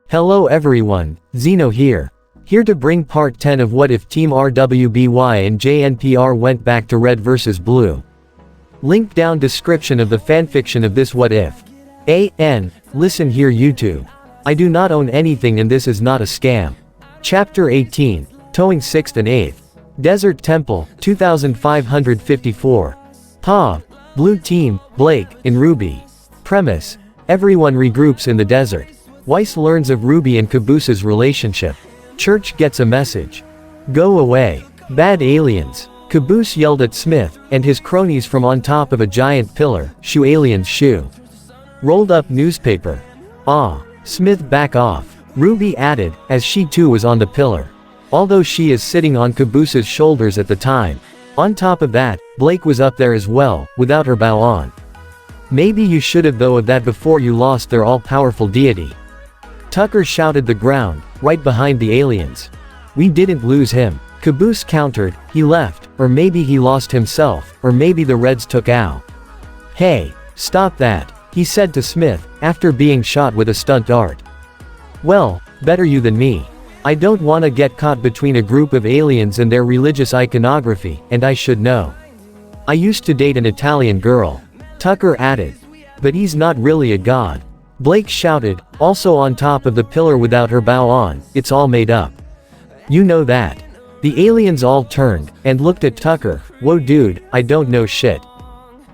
Hello everyone, Zeno here. Here to bring part 10 of What If Team RWBY and JNPR went back to red versus blue. Link down description of the fanfiction of this What If. Listen here YouTube. I do not own anything and this is not a scam. Chapter 18, Towing 6th and 8th. Desert Temple, 2554. Blue Team, Blake, in RWBY. Premise. Everyone regroups in the desert. Weiss learns of RWBY and Caboose's relationship. Church gets a message. Go away. Bad aliens. Caboose yelled at Smith and his cronies from on top of a giant pillar. Shoe aliens shoe. Rolled up newspaper. Smith back off. RWBY added, as she too was on the pillar. Although she is sitting on Caboose's shoulders at the time. On top of that, Blake was up there as well, without her bow on. Maybe you should have though of that before you lost their all-powerful deity. Tucker shouted the ground, right behind the aliens. We didn't lose him. Caboose countered, he left, or maybe he lost himself, or maybe the Reds took out. Hey, stop that, he said to Smith, after being shot with a stunt dart. Well, better you than me. I don't wanna get caught between a group of aliens and their religious iconography, and I should know. I used to date an Italian girl. Tucker added. But he's not really a god. Blake shouted, also on top of the pillar without her bow on, it's all made up. You know that. The aliens all turned, and looked at Tucker, whoa dude, I don't know shit.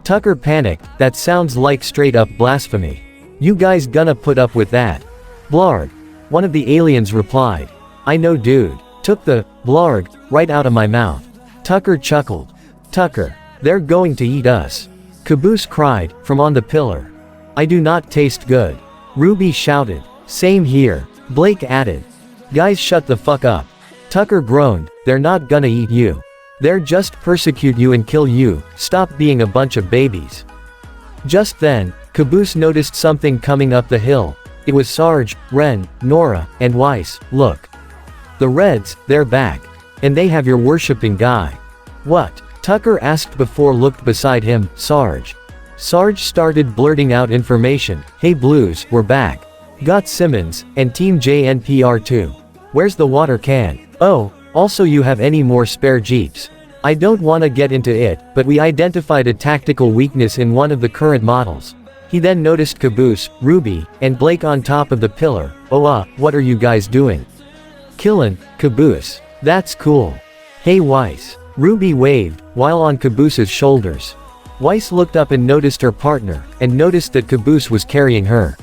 Tucker panicked, that sounds like straight up blasphemy. You guys gonna put up with that? Blarg. One of the aliens replied. I know dude. Took the blarg right out of my mouth. Tucker chuckled. Tucker. They're going to eat us. Caboose cried, from on the pillar. I do not taste good. RWBY shouted. Same here. Blake added. Guys shut the fuck up. Tucker groaned, they're not gonna eat you. They're just persecute you and kill you, stop being a bunch of babies. Just then, Caboose noticed something coming up the hill. It was Sarge, Ren, Nora, and Weiss. Look. The Reds, they're back. And they have your worshipping guy. What? Tucker asked before looked beside him, Sarge. Sarge started blurting out information. Hey Blues, we're back. Got Simmons, and Team JNPR too. Where's the water can? Oh, also you have any more spare jeeps? I don't wanna get into it, but we identified a tactical weakness in one of the current models. He then noticed Caboose, RWBY, and Blake on top of the pillar. What are you guys doing? Killin', Caboose. That's cool. Hey Weiss. RWBY waved, while on Caboose's shoulders. Weiss looked up and noticed her partner, and noticed that Caboose was carrying her.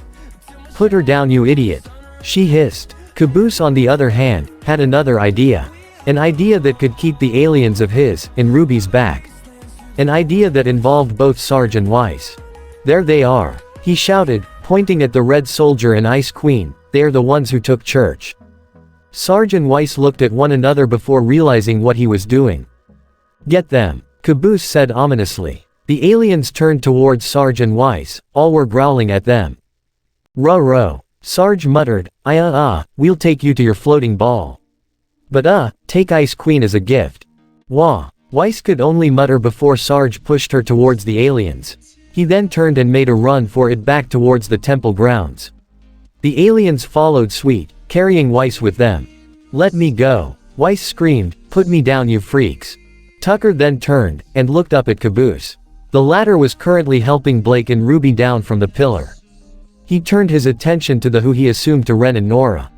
Put her down you idiot. She hissed. Caboose on the other hand, had another idea. An idea that could keep the aliens of his, in RWBY's back. An idea that involved both Sarge and Weiss. There they are. He shouted, pointing at the Red Soldier and Ice Queen, they are the ones who took church. Sarge and Weiss looked at one another before realizing what he was doing. Get them, Caboose said ominously. The aliens turned towards Sarge and Weiss, all were growling at them. Ruh-roh. Sarge muttered, we'll take you to your floating ball. But take Ice Queen as a gift. Wah. Weiss could only mutter before Sarge pushed her towards the aliens. He then turned and made a run for it back towards the temple grounds. The aliens followed suit, carrying Weiss with them. Let me go. Weiss screamed, put me down you freaks. Tucker then turned, and looked up at Caboose. The latter was currently helping Blake and RWBY down from the pillar. He turned his attention to the who he assumed to Ren and Nora.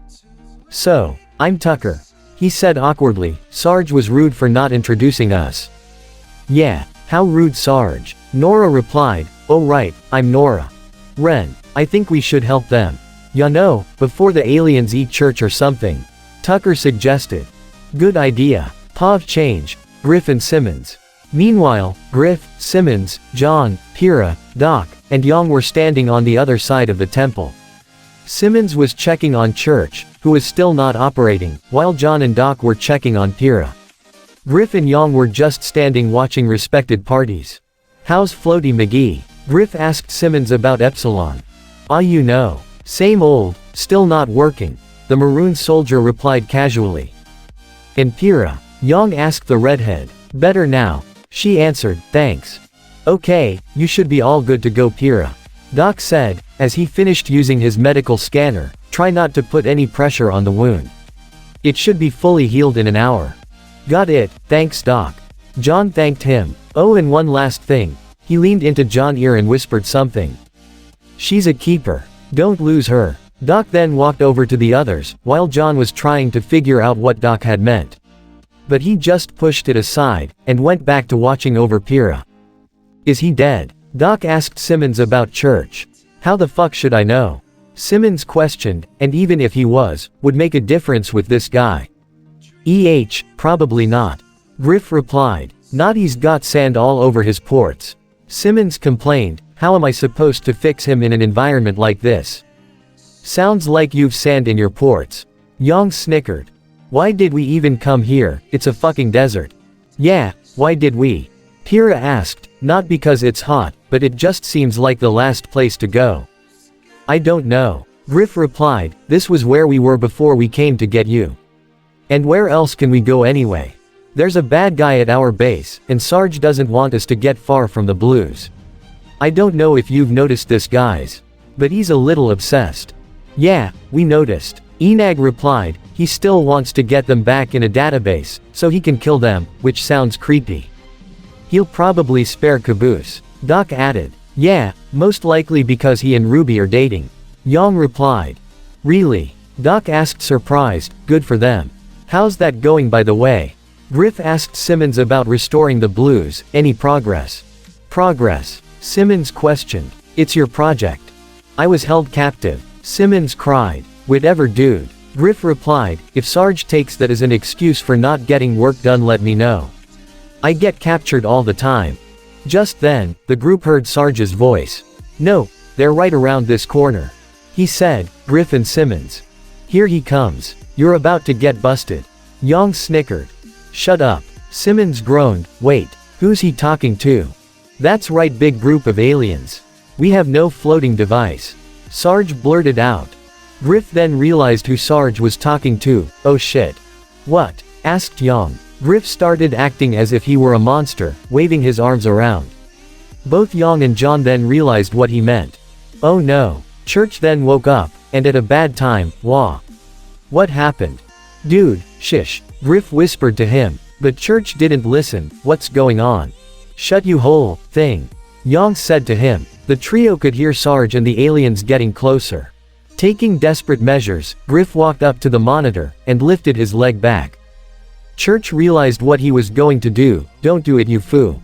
So, I'm Tucker. He said awkwardly, Sarge was rude for not introducing us. Yeah, how rude Sarge. Nora replied, oh right, I'm Nora. Ren, I think we should help them. Ya know, before the aliens eat church or something. Tucker suggested. Good idea. Pav change. Griff and Simmons. Meanwhile, Griff, Simmons, John, Pira, Doc, and Young were standing on the other side of the temple. Simmons was checking on Church, who was still not operating, while John and Doc were checking on Pira. Griff and Young were just standing watching respected parties. How's Floaty McGee? Griff asked Simmons about Epsilon. You know. Same old, still not working. The maroon soldier replied casually. And Pira? Young asked the redhead. Better now. She answered, thanks. Okay, you should be all good to go Pira. Doc said, as he finished using his medical scanner, Try not to put any pressure on the wound. It should be fully healed in an hour. Got it, thanks Doc. John thanked him. Oh, and one last thing. He leaned into John's ear and whispered something. She's a keeper. Don't lose her. Doc then walked over to the others, while John was trying to figure out what Doc had meant. But he just pushed it aside, and went back to watching over Pyrrha. Is he dead? Doc asked Simmons about Church. How the fuck should I know? Simmons questioned, and even if he was, would make a difference with this guy. Probably not. Griff replied. Not, he's got sand all over his ports. Simmons complained, how am I supposed to fix him in an environment like this? Sounds like you've sand in your ports. Yang snickered. Why did we even come here? It's a fucking desert. Yeah, why did we? Pyrrha asked, not because it's hot, but it just seems like the last place to go. I don't know. Griff replied, this was where we were before we came to get you. And where else can we go anyway? There's a bad guy at our base, and Sarge doesn't want us to get far from the Blues. I don't know if you've noticed this, guys. But he's a little obsessed. Yeah, we noticed. Enag replied, he still wants to get them back in a database, so he can kill them, which sounds creepy. He'll probably spare Caboose. Doc added. Yeah, most likely because he and RWBY are dating. Yang replied. Really? Doc asked, surprised. Good for them. How's that going, by the way? Griff asked Simmons about restoring the Blues. Any progress? Progress? Simmons questioned. It's your project. I was held captive. Simmons cried. Whatever, dude. Griff replied, if Sarge takes that as an excuse for not getting work done, let me know. I get captured all the time. Just then, the group heard Sarge's voice. No, they're right around this corner. He said, Griff and Simmons. Here he comes. You're about to get busted. Yang snickered. Shut up. Simmons groaned. Wait, who's he talking to? That's right, big group of aliens. We have no floating device. Sarge blurted out. Griff then realized who Sarge was talking to. Oh shit. What? Asked Yang. Griff started acting as if he were a monster, waving his arms around. Both Yang and John then realized what he meant. Oh no. Church then woke up, and at a bad time. Wah. What happened? Dude, shish. Griff whispered to him, but Church didn't listen. What's going on? Shut you whole thing. Yang said to him. The trio could hear Sarge and the aliens getting closer. Taking desperate measures, Griff walked up to the monitor, and lifted his leg back. Church realized what he was going to do. Don't do it, you fool.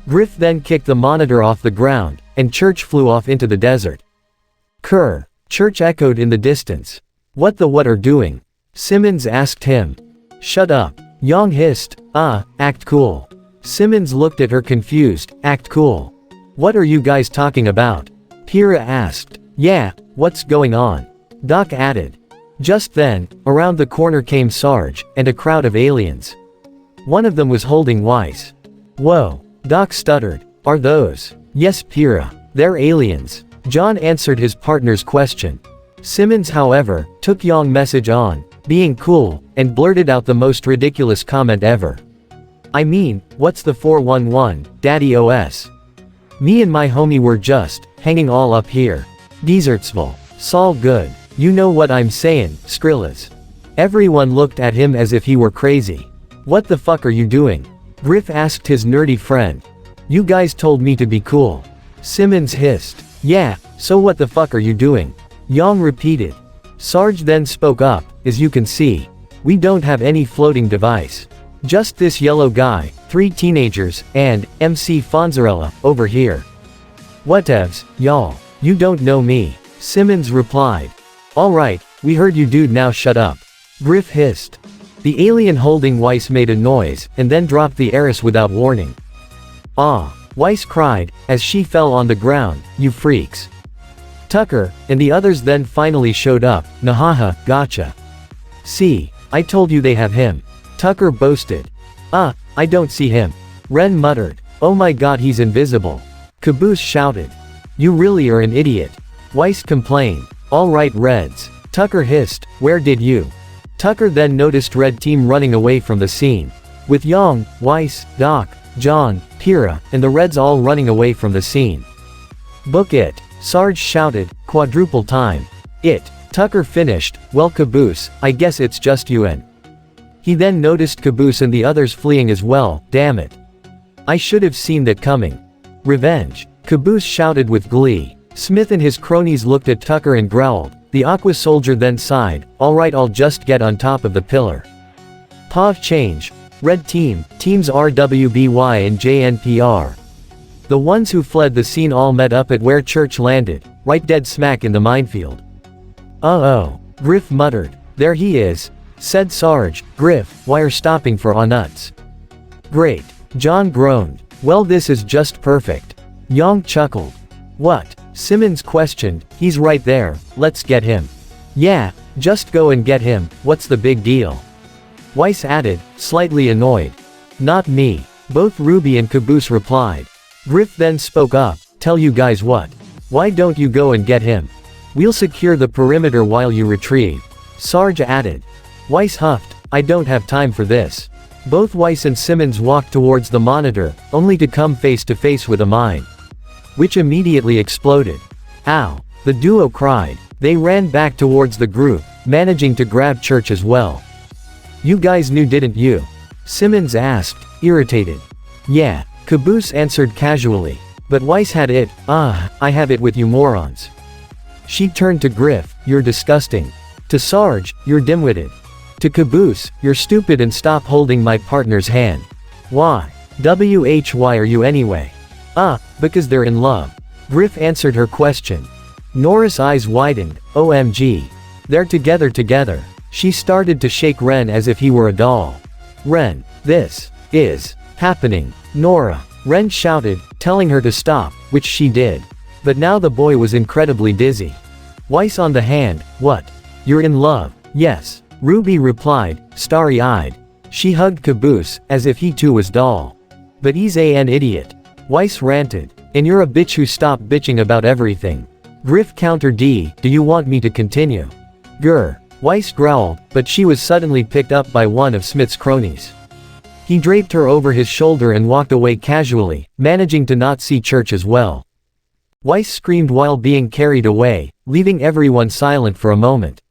Griff then kicked the monitor off the ground, and Church flew off into the desert. Kerr. Church echoed in the distance. What are doing? Simmons asked him. Shut up. Yang hissed. Act cool. Simmons looked at her confused. Act cool. What are you guys talking about? Pyrrha asked. Yeah, what's going on? Doc added. Just then, around the corner came Sarge, and a crowd of aliens. One of them was holding Weiss. Whoa. Doc stuttered. Are those? Yes, Pyrrha. They're aliens. John answered his partner's question. Simmons, however, took Yang's message on, being cool, and blurted out the most ridiculous comment ever. I mean, what's the 411, Daddy OS? Me and my homie were just hanging all up here. Desertsville. Saul good. You know what I'm saying, Skrillas. Everyone looked at him as if he were crazy. What the fuck are you doing? Griff asked his nerdy friend. You guys told me to be cool. Simmons hissed. Yeah, so what the fuck are you doing? Yang repeated. Sarge then spoke up, as you can see. We don't have any floating device. Just this yellow guy, 3 teenagers, and MC Fonzarella, over here. Whatevs, y'all. You don't know me. Simmons replied. Alright, we heard you, dude, now shut up. Griff hissed. The alien holding Weiss made a noise, and then dropped the heiress without warning. Ah! Weiss cried, as she fell on the ground. You freaks. Tucker, and the others then finally showed up. Nahaha, gotcha. See, I told you they have him. Tucker boasted. I don't see him. Ren muttered. Oh my god, he's invisible. Caboose shouted. You really are an idiot. Weiss complained. Alright, Reds. Tucker hissed. Where did you? Tucker then noticed Red Team running away from the scene. With Yang, Weiss, Doc, John, Pyrrha, and the Reds all running away from the scene. Book it. Sarge shouted. Quadruple time. It. Tucker finished, well Caboose, I guess it's just you and. He then noticed Caboose and the others fleeing as well, damn it. I should have seen that coming. Revenge. Caboose shouted with glee. Smith and his cronies looked at Tucker and growled. The Aqua Soldier then sighed, alright I'll just get on top of the pillar. Pav change. Red team, teams RWBY and JNPR. The ones who fled the scene all met up at where Church landed, right dead smack in the minefield. Uh-oh. Griff muttered. There he is, said Sarge. Griff, why are stopping for our nuts? Great. John groaned. Well this is just perfect. Yong chuckled. What? Simmons questioned. He's right there, let's get him. Yeah, just go and get him, what's the big deal? Weiss added, slightly annoyed. Not me. Both Ruby and Caboose replied. Griff then spoke up, tell you guys what. Why don't you go and get him? We'll secure the perimeter while you retrieve. Sarge added. Weiss huffed, I don't have time for this. Both Weiss and Simmons walked towards the monitor, only to come face to face with a mine, which immediately exploded. Ow! The duo cried. They ran back towards the group, managing to grab Church as well. You guys knew didn't you? Simmons asked, irritated. Yeah, Caboose answered casually. But Weiss had it, I have it with you morons. She turned to Griff, you're disgusting. To Sarge, you're dimwitted. To Caboose, you're stupid and stop holding my partner's hand. Why? Why are you anyway? Because they're in love. Griff answered her question. Nora's eyes widened, OMG. They're together. She started to shake Ren as if he were a doll. Ren, this is happening. Nora. Ren shouted, telling her to stop, which she did. But now the boy was incredibly dizzy. Weiss on the hand, what? You're in love? Yes. Ruby replied, starry-eyed. She hugged Caboose, as if he too was doll. But he's an idiot. Weiss ranted. And you're a bitch who stopped bitching about everything. Griff countered, do you want me to continue? Grr. Weiss growled, but she was suddenly picked up by one of Smith's cronies. He draped her over his shoulder and walked away casually, managing to not see Church as well. Weiss screamed while being carried away, leaving everyone silent for a moment.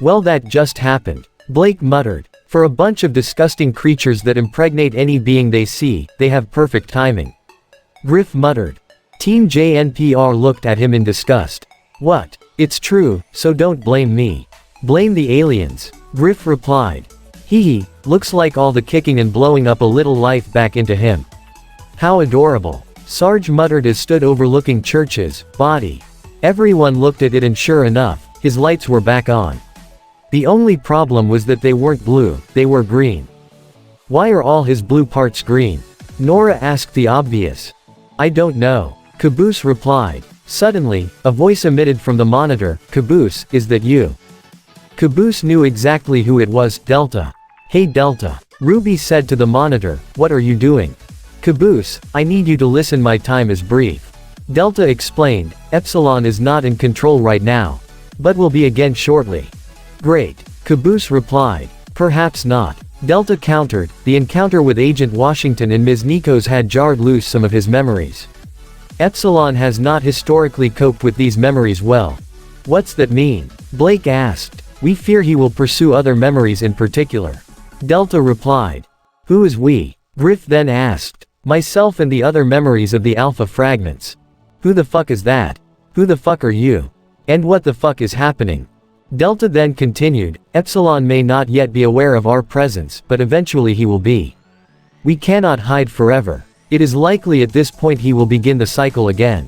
Well that just happened. Blake muttered. For a bunch of disgusting creatures that impregnate any being they see, they have perfect timing. Griff muttered. Team JNPR looked at him in disgust. What? It's true, so don't blame me. Blame the aliens. Griff replied. Hee, looks like all the kicking and blowing up a little life back into him. How adorable. Sarge muttered as stood overlooking Church's body. Everyone looked at it and sure enough, his lights were back on. The only problem was that they weren't blue, they were green. Why are all his blue parts green? Nora asked the obvious. I don't know. Caboose replied. Suddenly, a voice emitted from the monitor, Caboose, is that you? Caboose knew exactly who it was, Delta. Hey Delta. Ruby said to the monitor, what are you doing? Caboose, I need you to listen, my time is brief. Delta explained, Epsilon is not in control right now. But will be again shortly. Great. Caboose replied. Perhaps not. Delta countered, the encounter with Agent Washington and Ms. Nikos had jarred loose some of his memories. Epsilon has not historically coped with these memories well. What's that mean? Blake asked. We fear he will pursue other memories in particular. Delta replied. Who is we? Griff then asked. Myself and the other memories of the alpha fragments. Who the fuck is that? Who the fuck are you? And what the fuck is happening? Delta then continued, Epsilon may not yet be aware of our presence, but eventually he will be. We cannot hide forever. It is likely at this point he will begin the cycle again.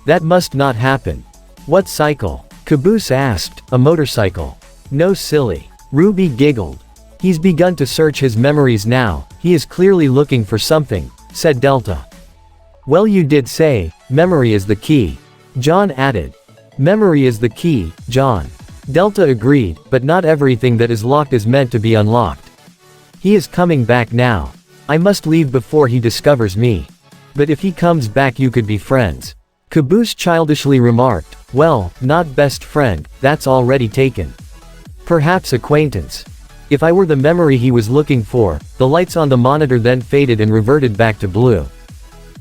That must not happen. What cycle? Caboose asked. A motorcycle. No silly. Ruby giggled. He's begun to search his memories now, he is clearly looking for something, said Delta. Well you did say, memory is the key. John added. Memory is the key, John. Delta agreed, but not everything that is locked is meant to be unlocked. He is coming back now. I must leave before he discovers me. But if he comes back you could be friends. Caboose childishly remarked, well, not best friend, that's already taken. Perhaps acquaintance. If I were the memory he was looking for, the lights on the monitor then faded and reverted back to blue.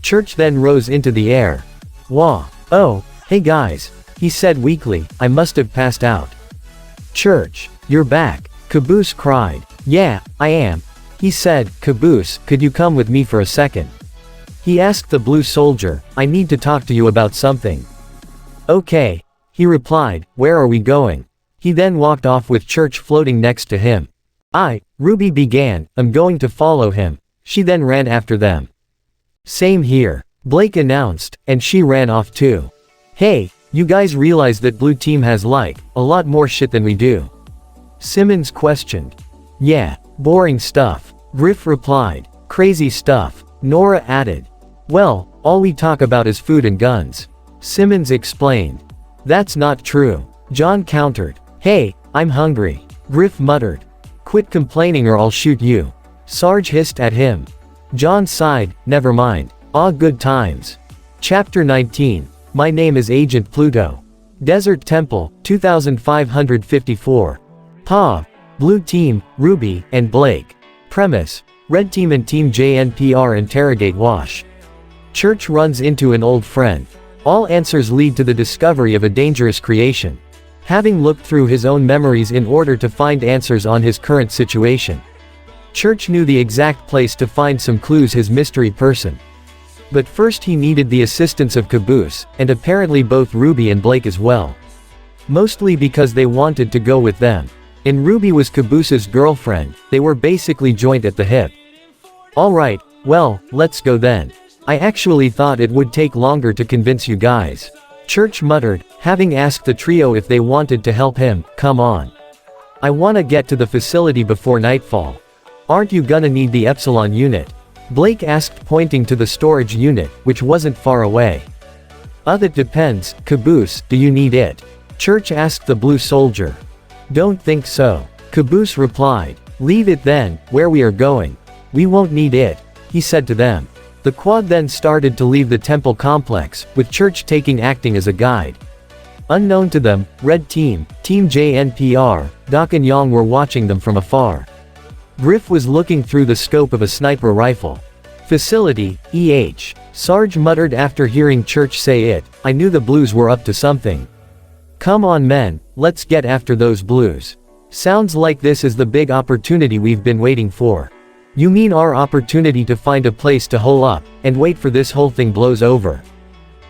Church then rose into the air. Wah. Oh, hey guys. he said weakly. I must have passed out. Church, you're back, Caboose cried. Yeah, I am, he said. Caboose, could you come with me for a second? He asked the blue soldier. I need to talk to you about something. Okay, he replied. Where are we going? He then walked off with Church floating next to him. RWBY began. I'm going to follow him. She then ran after them. Same here, Blake announced, and she ran off too. Hey, you guys realize that blue team has a lot more shit than we do? Simmons questioned. Yeah, boring stuff, Griff replied. Crazy stuff, Nora added. Well, all we talk about is food and guns, Simmons explained. That's not true, John countered. Hey, I'm hungry, Griff muttered. Quit complaining or I'll shoot you, Sarge hissed at him. John sighed. Never mind. Good times. Chapter 19. My name is Agent Pluto. Desert Temple, 2554. POV. Blue Team, RWBY, and Blake. Premise. Red Team and Team JNPR interrogate Wash. Church runs into an old friend. All answers lead to the discovery of a dangerous creation. Having looked through his own memories in order to find answers on his current situation, Church knew the exact place to find some clues his mystery person. But first he needed the assistance of Caboose, and apparently both RWBY and Blake as well. Mostly because they wanted to go with them. And RWBY was Caboose's girlfriend, they were basically joined at the hip. Alright, well, let's go then. I actually thought it would take longer to convince you guys, Church muttered, having asked the trio if they wanted to help him. Come on. I wanna get to the facility before nightfall. Aren't you gonna need the Epsilon unit? Blake asked, pointing to the storage unit, which wasn't far away. That depends, Caboose, do you need it? Church asked the blue soldier. Don't think so, Caboose replied. Leave it then, where we are going. We won't need it, he said to them. The quad then started to leave the temple complex, with Church acting as a guide. Unknown to them, Red Team, Team JNPR, Doc and Yang were watching them from afar. Griff was looking through the scope of a sniper rifle. Facility, Sarge muttered after hearing Church say it. I knew the blues were up to something. Come on men, let's get after those blues. Sounds like this is the big opportunity we've been waiting for. You mean our opportunity to find a place to hole up, and wait for this whole thing blows over?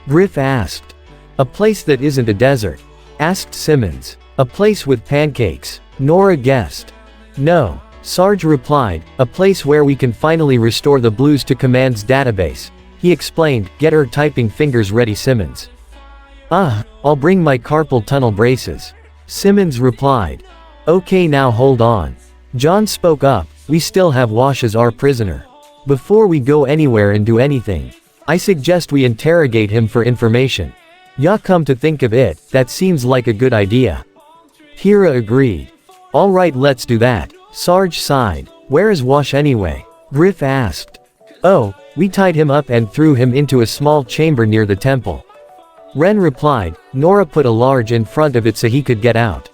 Griff asked. A place that isn't a desert? Asked Simmons. A place with pancakes, Nora guessed. No, Sarge replied, a place where we can finally restore the blues to Command's database. He explained. Get her typing fingers ready, Simmons. I'll bring my carpal tunnel braces, Simmons replied. Okay, now hold on. John spoke up. We still have Wash as our prisoner. Before we go anywhere and do anything, I suggest we interrogate him for information. Ya come to think of it, that seems like a good idea. Hira agreed. Alright, let's do that, Sarge sighed. Where is Wash anyway? Griff asked. Oh, we tied him up and threw him into a small chamber near the temple, Ren replied. Nora put a large in front of it so he could get out.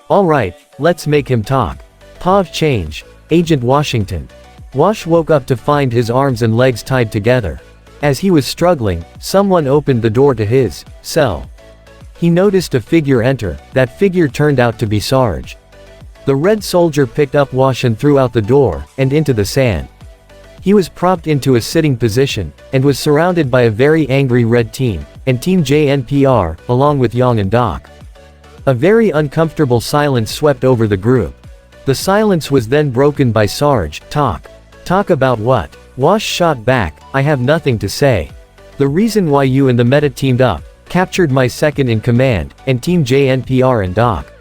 Alright, let's make him talk. POV change. Agent Washington. Wash woke up to find his arms and legs tied together. As he was struggling, someone opened the door to his cell. He noticed a figure enter. That figure turned out to be Sarge. The red soldier picked up Wash and threw out the door, and into the sand. He was propped into a sitting position, and was surrounded by a very angry red team, and Team JNPR, along with Yang and Doc. A very uncomfortable silence swept over the group. The silence was then broken by Sarge. Talk about what? Wash shot back. I have nothing to say. The reason why you and the meta teamed up, captured my second in command, and Team JNPR and Doc.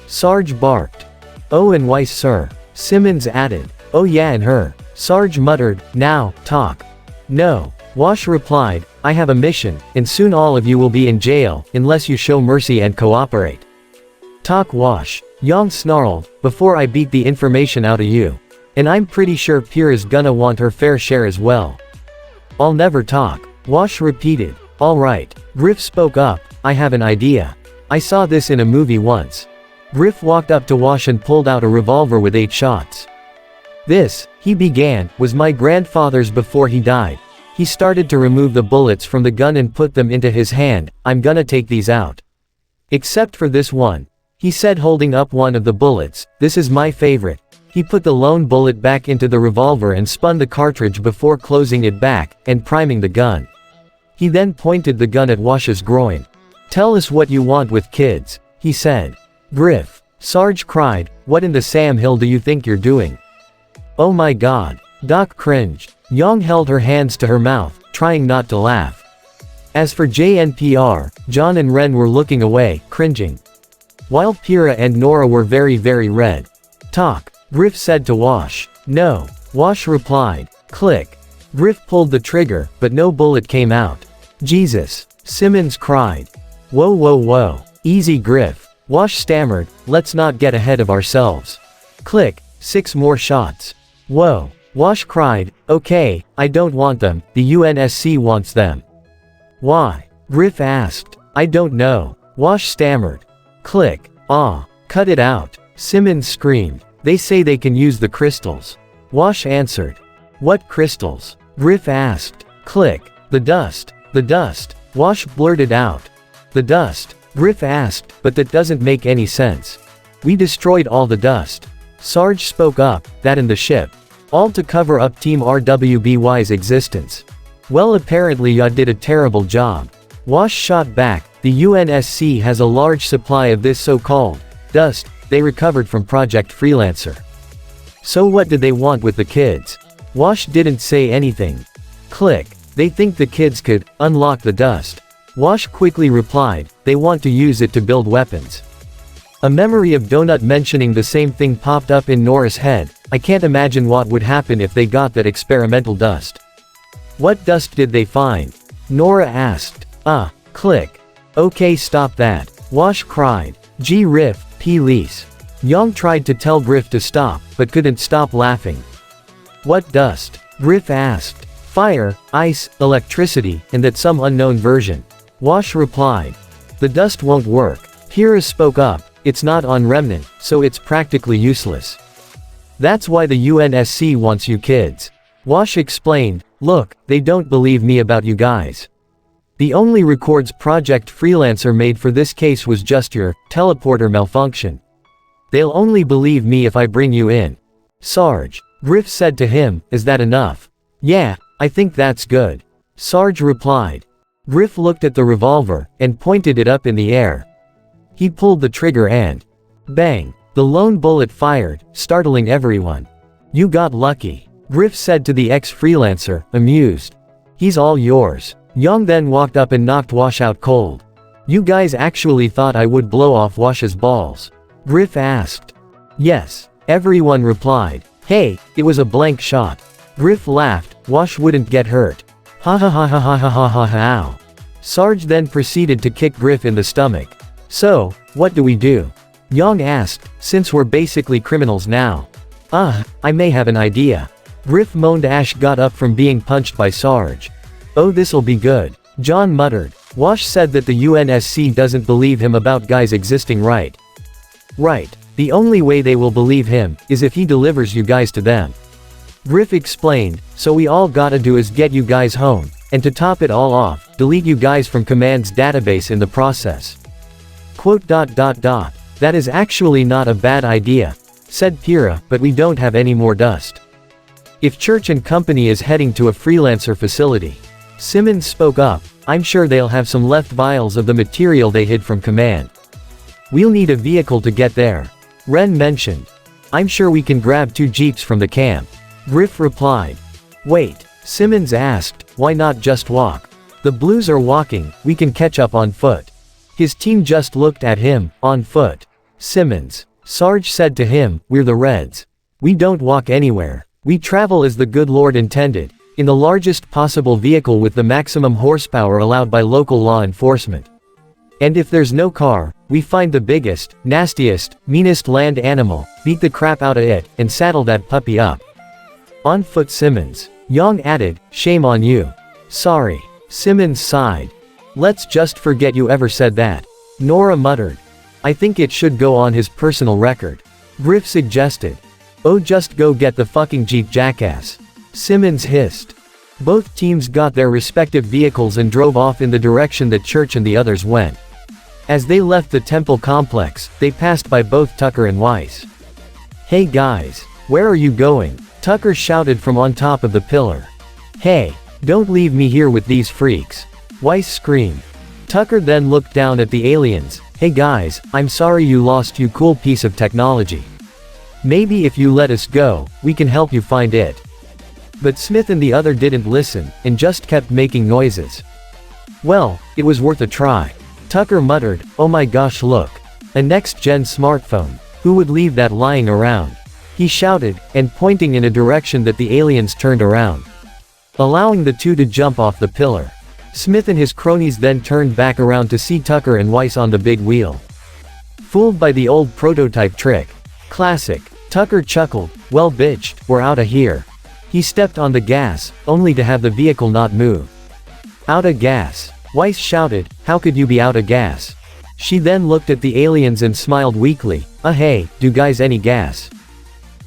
Sarge barked. Oh, and why, sir? Simmons added. Oh yeah, and her. Sarge muttered. Now, talk. No. Wash replied. I have a mission, and soon all of you will be in jail, unless you show mercy and cooperate. Talk, Wash. Yang snarled. Before I beat the information out of you. And I'm pretty sure Pierre is gonna want her fair share as well. I'll never talk. Wash repeated. Alright. Griff spoke up. I have an idea. I saw this in a movie once. Griff walked up to Wash and pulled out a revolver with 8 shots. This, he began, was my grandfather's before he died. He started to remove the bullets from the gun and put them into his hand. I'm gonna take these out. Except for this one. He said, holding up one of the bullets. This is my favorite. He put the lone bullet back into the revolver and spun the cartridge before closing it back, and priming the gun. He then pointed the gun at Wash's groin. Tell us what you want with kids, he said. Griff. Sarge cried, what in the Sam Hill do you think you're doing? Oh my god. Doc cringed. Young held her hands to her mouth, trying not to laugh. As for JNPR, John and Ren were looking away, cringing. While Pyrrha and Nora were very red. Talk. Griff said to Wash. No. Wash replied. Click. Griff pulled the trigger, but no bullet came out. Jesus. Simmons cried. Whoa. Easy Griff. Wash stammered, let's not get ahead of ourselves. Click. 6 more shots. Whoa. Wash cried, okay, I don't want them, the UNSC wants them. Why? Griff asked. I don't know. Wash stammered. Click. Cut it out. Simmons screamed. They say they can use the crystals. Wash answered. What crystals? Griff asked. Click. The dust. The dust. Wash blurted out. The dust. Griff asked, but that doesn't make any sense. We destroyed all the dust. Sarge spoke up, that in the ship. All to cover up Team RWBY's existence. Well, apparently ya did a terrible job. Wash shot back, the UNSC has a large supply of this so-called dust they recovered from Project Freelancer. So what did they want with the kids? Wash didn't say anything. Click. They think the kids could unlock the dust. Wash quickly replied, they want to use it to build weapons. A memory of Donut mentioning the same thing popped up in Nora's head. I can't imagine what would happen if they got that experimental dust. What dust did they find? Nora asked. Click. Okay, stop that. Wash cried. Gee Riff, please. Young tried to tell Griff to stop, but couldn't stop laughing. What dust? Griff asked. Fire, ice, electricity, and that some unknown version. Wash replied. The dust won't work. Pyrrha spoke up. It's not on Remnant, so it's practically useless. That's why the UNSC wants you kids. Wash explained. Look, they don't believe me about you guys. The only records Project Freelancer made for this case was just your teleporter malfunction. They'll only believe me if I bring you in. Sarge. Griff said to him, is that enough? Yeah, I think that's good. Sarge replied. Griff looked at the revolver, and pointed it up in the air. He pulled the trigger and bang! The lone bullet fired, startling everyone. You got lucky. Griff said to the ex-freelancer, amused. He's all yours. Young then walked up and knocked Wash out cold. You guys actually thought I would blow off Wash's balls? Griff asked. Yes. Everyone replied. Hey, it was a blank shot. Griff laughed. Wash wouldn't get hurt. Ha ha ha ha ha ha ha ha ha. Sarge then proceeded to kick Griff in the stomach. So, what do we do? Young asked, since we're basically criminals now. I may have an idea. Griff moaned. Ash got up from being punched by Sarge. Oh, this'll be good. John muttered. Wash said that the UNSC doesn't believe him about guys existing, right? Right. The only way they will believe him is if he delivers you guys to them. Griff explained, so we all gotta do is get you guys home, and to top it all off, delete you guys from Command's database in the process. Quote. That is actually not a bad idea, said Pyrrha, but we don't have any more dust. If Church and Company is heading to a freelancer facility. Simmons spoke up, I'm sure they'll have some left vials of the material they hid from Command. We'll need a vehicle to get there. Ren mentioned. I'm sure we can grab 2 jeeps from the camp. Griff replied. Wait, Simmons asked, why not just walk? The Blues are walking, we can catch up on foot. His team just looked at him, on foot. Simmons. Sarge said to him, we're the Reds. We don't walk anywhere. We travel as the good Lord intended, in the largest possible vehicle with the maximum horsepower allowed by local law enforcement. And if there's no car, we find the biggest, nastiest, meanest land animal, beat the crap out of it, and saddle that puppy up. On foot. Simmons. Young added, shame on you. Sorry. Simmons sighed. Let's just forget you ever said that. Nora muttered. I think it should go on his personal record. Griff suggested. Oh, just go get the fucking Jeep, jackass. Simmons hissed. Both teams got their respective vehicles and drove off in the direction that Church and the others went. As they left the temple complex, they passed by both Tucker and Weiss. "Hey guys, where are you going?" Tucker shouted from on top of the pillar. "Hey, don't leave me here with these freaks," Weiss screamed. Tucker then looked down at the aliens. "Hey guys, I'm sorry you lost you cool piece of technology. Maybe if you let us go, we can help you find it." But Smith and the other didn't listen, and just kept making noises. "Well, it was worth a try," Tucker muttered. "Oh my gosh, look. A next-gen smartphone. Who would leave that lying around?" he shouted, and pointing in a direction that the aliens turned around, allowing the two to jump off the pillar. Smith and his cronies then turned back around to see Tucker and Weiss on the big wheel. Fooled by the old prototype trick. Classic. Tucker chuckled. "Well bitched, we're outta here." He stepped on the gas, only to have the vehicle not move. "Outta gas," Weiss shouted. "How could you be outta gas?" She then looked at the aliens and smiled weakly. Hey, do guys any gas?"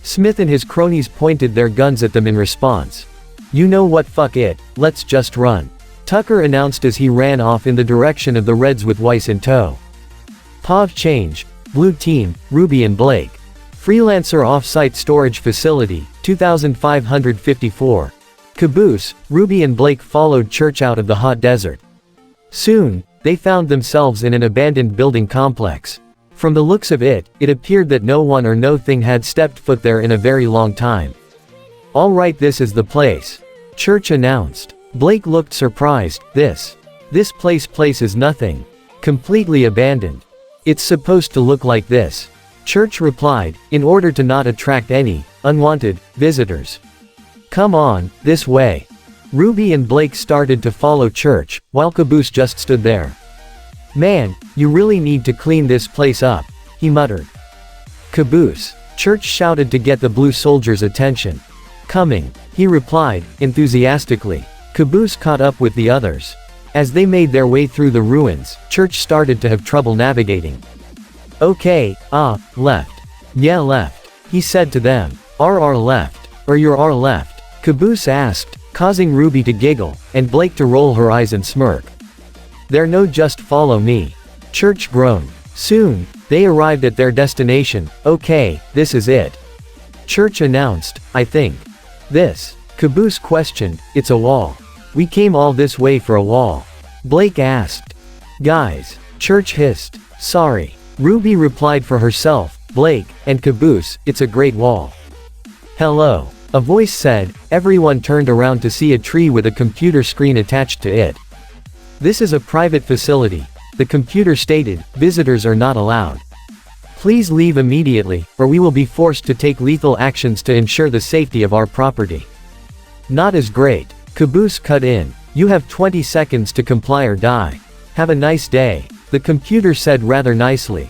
Smith and his cronies pointed their guns at them in response. "You know what, fuck it, let's just run," Tucker announced as he ran off in the direction of the Reds with Weiss in tow. POV change. Blue Team, RWBY and Blake. Freelancer Off-Site Storage Facility, 2554. Caboose, RWBY and Blake followed Church out of the hot desert. Soon, they found themselves in an abandoned building complex. From the looks of it, it appeared that no one or no thing had stepped foot there in a very long time. "All right, this is the place," Church announced. Blake looked surprised. This place is nothing. Completely abandoned. It's supposed to look like this," Church replied, in order to not attract any unwanted visitors. "Come on, this way." RWBY and Blake started to follow Church, while Caboose just stood there. "Man, you really need to clean this place up," he muttered. "Caboose," Church shouted to get the blue soldier's attention. "Coming," he replied, enthusiastically. Caboose caught up with the others. As they made their way through the ruins, Church started to have trouble navigating. "Okay, left." "Yeah, left," he said to them. "RR left, or your R left?" Caboose asked, causing RWBY to giggle, and Blake to roll her eyes and smirk. "They're no just follow me," Church groaned. Soon, they arrived at their destination. "Okay, this is it," Church announced. "I think." "This?" Caboose questioned. "It's a wall. We came all this way for a wall," Blake asked. "Guys," Church hissed. "Sorry," RWBY replied for herself, Blake, and Caboose. "It's a great wall." "Hello," a voice said. Everyone turned around to see a tree with a computer screen attached to it. "This is a private facility," the computer stated. "Visitors are not allowed. Please leave immediately, or we will be forced to take lethal actions to ensure the safety of our property." "Not as great," Caboose cut in. "You have 20 seconds to comply or die. Have a nice day," the computer said rather nicely.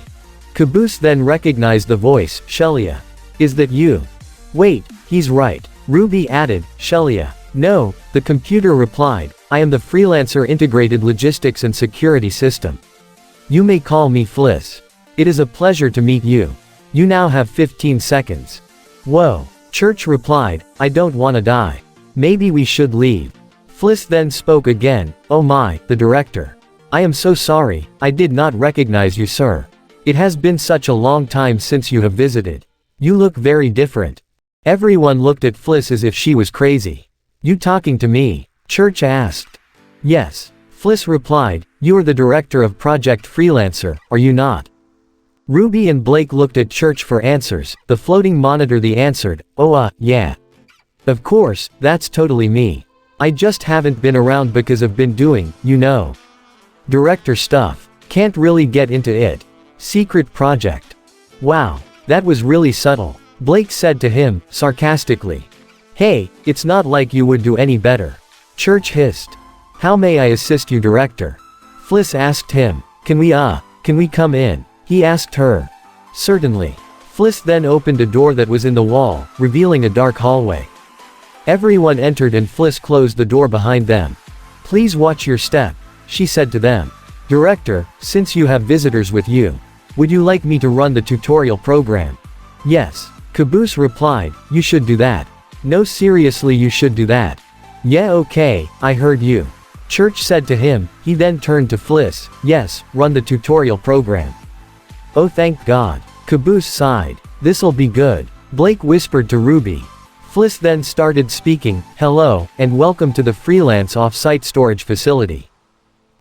Caboose then recognized the voice. "Shelia. Is that you?" "Wait, he's right," RWBY added. "Shelia." "No," the computer replied. "I am the freelancer Integrated Logistics and Security System. You may call me Fliss. It is a pleasure to meet you. You now have 15 seconds. "Whoa," Church replied. "I don't wanna die. Maybe we should leave." Fliss then spoke again. "Oh my, the director. I am so sorry, I did not recognize you, sir. It has been such a long time since you have visited. You look very different." Everyone looked at Fliss as if she was crazy. "You talking to me?" Church asked. "Yes," Fliss replied. "You are the director of Project Freelancer, are you not?" RWBY and Blake looked at Church for answers. The floating monitor answered. "Oh yeah. Of course, that's totally me. I just haven't been around because I've been doing, you know, director stuff. Can't really get into it. Secret project." "Wow, that was really subtle," Blake said to him, sarcastically. "Hey, it's not like you would do any better," Church hissed. "How may I assist you, director?" Fliss asked him. Can we come in?" he asked her. "Certainly." Fliss then opened a door that was in the wall, revealing a dark hallway. Everyone entered and Fliss closed the door behind them. "Please watch your step," she said to them. "Director, since you have visitors with you, would you like me to run the tutorial program?" "Yes," Caboose replied. "You should do that." "No, seriously, you should do that." "Yeah, okay, I heard you," Church said to him. He then turned to Fliss. Yes, run the tutorial program. Oh thank God. Caboose sighed. This'll be good. Blake whispered to RWBY. Fliss then started speaking. Hello, and welcome to the Freelance Off-Site Storage Facility.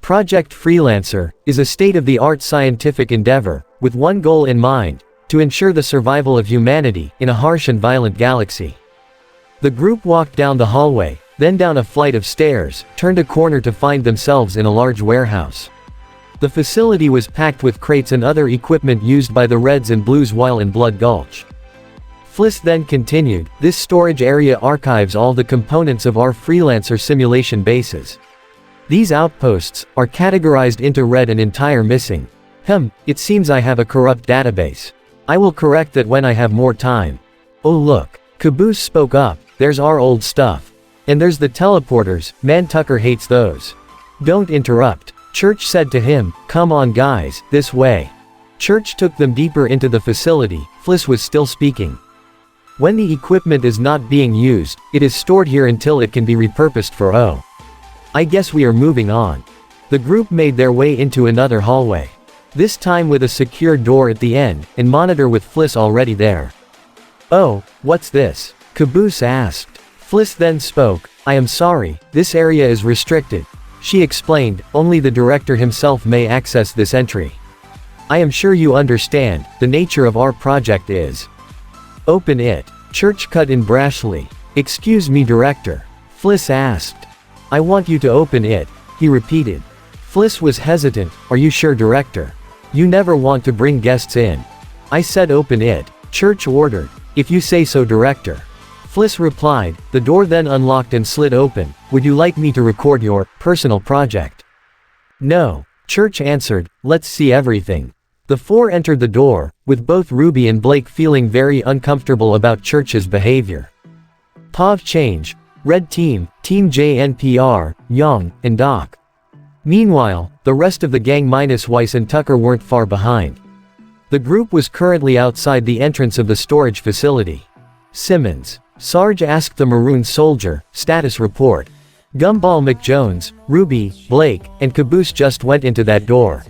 Project Freelancer is a state-of-the-art scientific endeavor, with one goal in mind, to ensure the survival of humanity in a harsh and violent galaxy. The group walked down the hallway, then down a flight of stairs, turned a corner to find themselves in a large warehouse. The facility was packed with crates and other equipment used by the Reds and Blues while in Blood Gulch. Fliss then continued, this storage area archives all the components of our Freelancer simulation bases. These outposts are categorized into red and entire missing. It seems I have a corrupt database. I will correct that when I have more time. Oh look. Caboose spoke up, there's our old stuff. And there's the teleporters, man Tucker hates those. Don't interrupt. Church said to him, come on guys, this way. Church took them deeper into the facility. Fliss was still speaking. When the equipment is not being used, it is stored here until it can be repurposed for I guess we are moving on. The group made their way into another hallway. This time with a secure door at the end, and monitor with Fliss already there. Oh, what's this? Caboose asked. Fliss then spoke, I am sorry, this area is restricted. She explained, only the director himself may access this entry. I am sure you understand, the nature of our project is. Open it. Church cut in brashly. Excuse me director. Fliss asked. I want you to open it, he repeated. Fliss was hesitant, are you sure director? You never want to bring guests in. I said open it, Church ordered. If you say so director. Fliss replied, the door then unlocked and slid open, would you like me to record your personal project? No. Church answered, let's see everything. The four entered the door, with both RWBY and Blake feeling very uncomfortable about Church's behavior. POV change. Red Team, Team JNPR, Young, and Doc. Meanwhile, the rest of the gang minus Weiss and Tucker weren't far behind. The group was currently outside the entrance of the storage facility. Simmons. Sarge asked the Maroon Soldier, status report. Gumball McJones, RWBY, Blake, and Caboose just went into that door.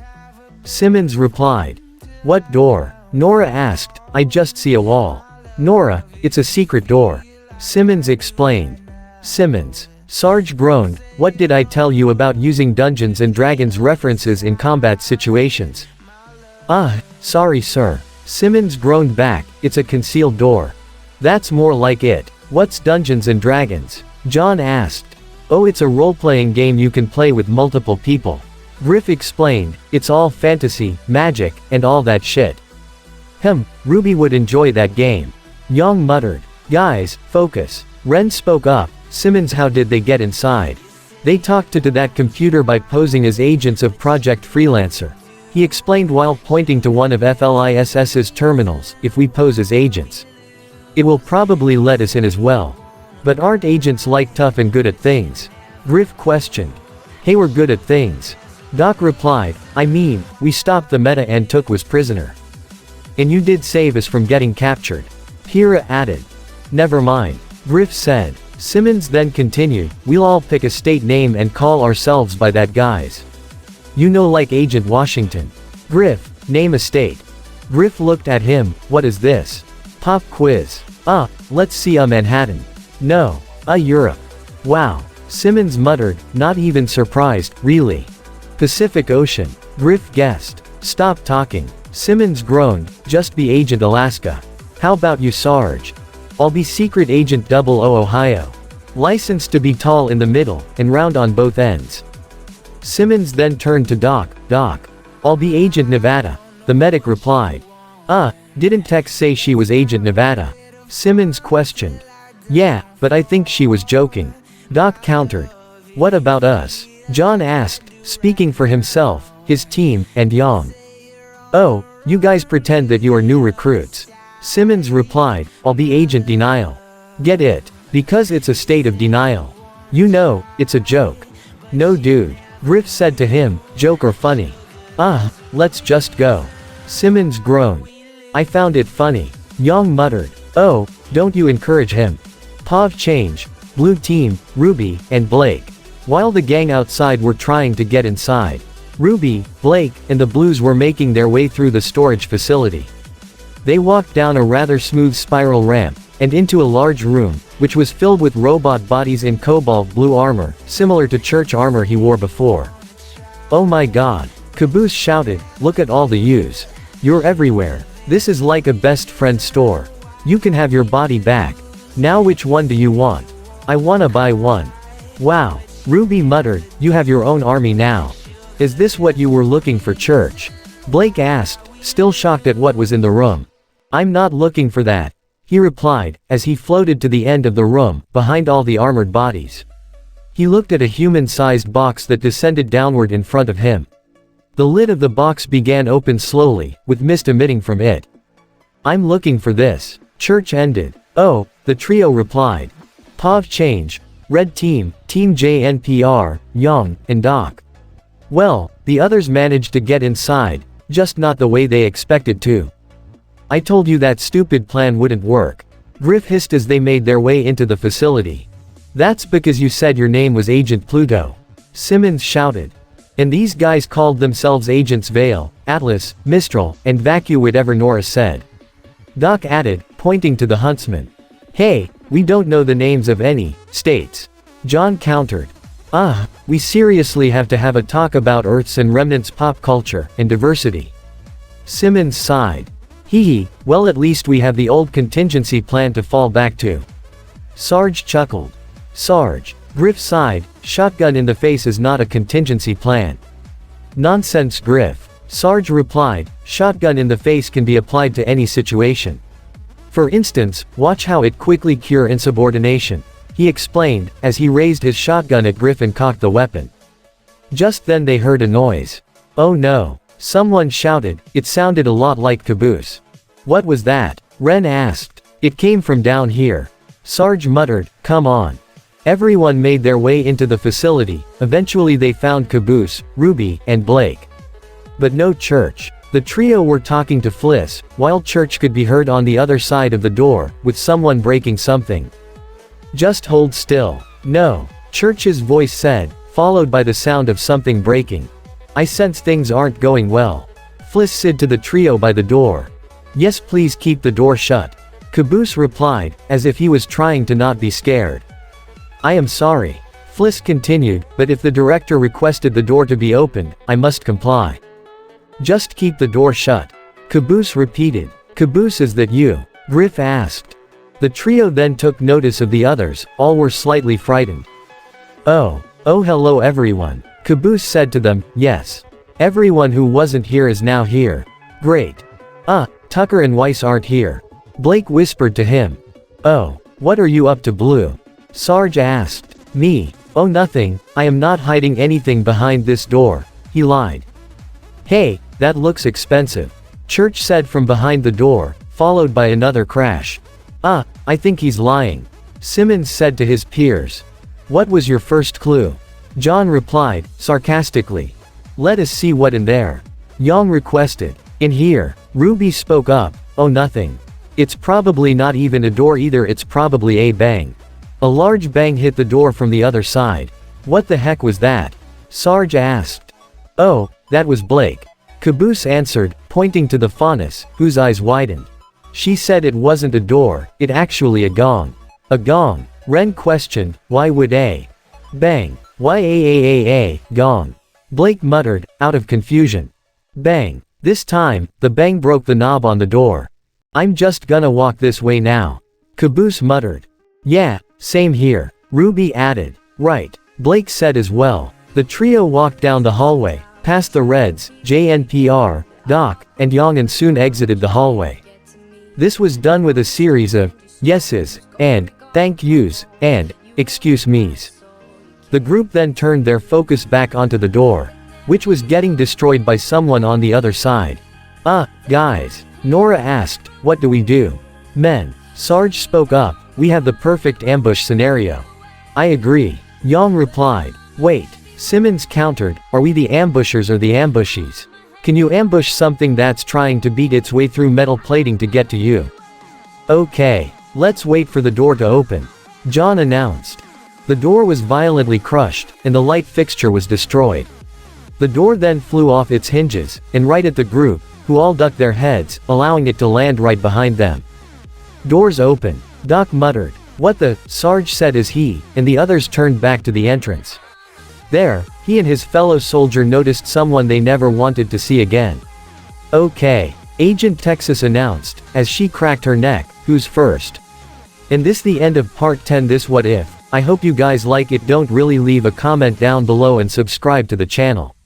Simmons replied. What door? Nora asked, I just see a wall. Nora, it's a secret door. Simmons explained. Simmons. Sarge groaned, what did I tell you about using Dungeons and Dragons references in combat situations? Sorry sir. Simmons groaned back, it's a concealed door. That's more like it. What's Dungeons and Dragons? John asked. Oh, it's a role-playing game you can play with multiple people. Griff explained, it's all fantasy, magic, and all that shit. RWBY would enjoy that game. Young muttered. Guys, focus. Ren spoke up. Simmons, how did they get inside? They talked to that computer by posing as agents of Project Freelancer. He explained while pointing to one of FLISS's terminals, if we pose as agents. It will probably let us in as well. But aren't agents like tough and good at things? Griff questioned. Hey, we're good at things. Doc replied, I mean, we stopped the meta and took was prisoner. And you did save us from getting captured. Hira added. Never mind. Griff said. Simmons then continued, we'll all pick a state name and call ourselves by that guys. You know, like Agent Washington. Griff, name a state. Griff looked at him, what is this? Pop quiz. Let's see Manhattan. No. Europe. Wow. Simmons muttered, not even surprised, really. Pacific Ocean. Griff guessed. Stop talking. Simmons groaned, just be Agent Alaska. How about you Sarge? I'll be Secret Agent 00 Ohio. Licensed to be tall in the middle, and round on both ends. Simmons then turned to Doc. Doc. I'll be Agent Nevada. The medic replied. Didn't Tex say she was Agent Nevada? Simmons questioned. Yeah, but I think she was joking. Doc countered. What about us? John asked, speaking for himself, his team, and Young. Oh, you guys pretend that you are new recruits. Simmons replied, I'll be Agent Denial. Get it? Because it's a state of denial. You know, it's a joke. No dude. Griff said to him, joke or funny? Let's just go. Simmons groaned. I found it funny. Young muttered. Oh, don't you encourage him. POV change. Blue Team, RWBY, and Blake. While the gang outside were trying to get inside, Ruby, Blake, and the Blues were making their way through the storage facility. They walked down a rather smooth spiral ramp, and into a large room, which was filled with robot bodies in cobalt blue armor, similar to church armor he wore before. "Oh my god," Caboose shouted, "look at all the yous. You're everywhere. This is like a best friend store. You can have your body back. Now which one do you want? I wanna buy one." "Wow," Ruby muttered, "you have your own army now. Is this what you were looking for, church?" Blake asked, still shocked at what was in the room. "I'm not looking for that," he replied, as he floated to the end of the room, behind all the armored bodies. He looked at a human-sized box that descended downward in front of him. The lid of the box began open slowly, with mist emitting from it. "I'm looking for this." Church ended. "Oh," the trio replied. "Pav change. Red team, Team JNPR, Young, and Doc. Well, the others managed to get inside, just not the way they expected to. I told you that stupid plan wouldn't work." Griff hissed as they made their way into the facility. "That's because you said your name was Agent Pluto," Simmons shouted. "And these guys called themselves Agents Vale, Atlas, Mistral, and Vacu, whatever Nora said." Doc added, pointing to the huntsman. "Hey, we don't know the names of any states." John countered. We seriously have to have a talk about Earth's and Remnants pop culture and diversity." Simmons sighed. Hee, well, at least we have the old contingency plan to fall back to." Sarge chuckled. "Sarge," Griff sighed, "shotgun in the face is not a contingency plan." "Nonsense, Griff," Sarge replied, "shotgun in the face can be applied to any situation. For instance, watch how it quickly cure insubordination," he explained, as he raised his shotgun at Griff and cocked the weapon. Just then they heard a noise. "Oh no," someone shouted. It sounded a lot like Caboose. "What was that?" Ren asked. "It came from down here." Sarge muttered, "Come on." Everyone made their way into the facility. Eventually they found Caboose, Ruby, and Blake. But no Church. The trio were talking to Fliss, while Church could be heard on the other side of the door, with someone breaking something. "Just hold still." "No," Church's voice said, followed by the sound of something breaking. "I sense things aren't going well." Fliss said to the trio by the door. "Yes, please keep the door shut," Caboose replied, as if he was trying to not be scared. "I am sorry," Fliss continued, "but if the director requested the door to be opened, I must comply." "Just keep the door shut," Caboose repeated. "Caboose, is that you?" Griff asked. The trio then took notice of the others. All were slightly frightened. Oh, hello everyone," Caboose said to them. "Yes. Everyone who wasn't here is now here. Great. Tucker and Weiss aren't here." Blake whispered to him. "Oh, what are you up to, Blue?" Sarge asked. "Me? Oh, nothing. I am not hiding anything behind this door," he lied. "Hey, that looks expensive," Church said from behind the door, followed by another crash. I think he's lying," Simmons said to his peers. "What was your first clue?" John replied, sarcastically. "Let us see what in there," Yang requested. "In here," Ruby spoke up. "Oh, nothing. It's probably not even a door either, it's probably a bang." A large bang hit the door from the other side. "What the heck was that?" Sarge asked. "Oh, that was Blake," Caboose answered, pointing to the faunus, whose eyes widened. "She said it wasn't a door, it actually a gong." "A gong?" Ren questioned. "Why would a bang? Why a gong?" Blake muttered, out of confusion. Bang. This time, the bang broke the knob on the door. "I'm just gonna walk this way now," Caboose muttered. "Yeah, same here," Ruby added. "Right," Blake said as well. The trio walked down the hallway, past the Reds, JNPR, Doc, and Yang, and soon exited the hallway. This was done with a series of yeses, and thank yous, and excuse me's. The group then turned their focus back onto the door, which was getting destroyed by someone on the other side. Guys," Nora asked, "what do we do?" "Men," Sarge spoke up, "we have the perfect ambush scenario." "I agree," Yang replied. "Wait," Simmons countered, "are we the ambushers or the ambushees? Can you ambush something that's trying to beat its way through metal plating to get to you?" "Okay, let's wait for the door to open," John announced. The door was violently crushed, and the light fixture was destroyed. The door then flew off its hinges, and right at the group, who all ducked their heads, allowing it to land right behind them. Doors open. Doc muttered. "What the?" Sarge said as he and the others turned back to the entrance. There, he and his fellow soldier noticed someone they never wanted to see again. "Okay," Agent Texas announced, as she cracked her neck, "who's first?" And this the end of part 10 this What If. I hope you guys like it. Don't really leave a comment down below and subscribe to the channel.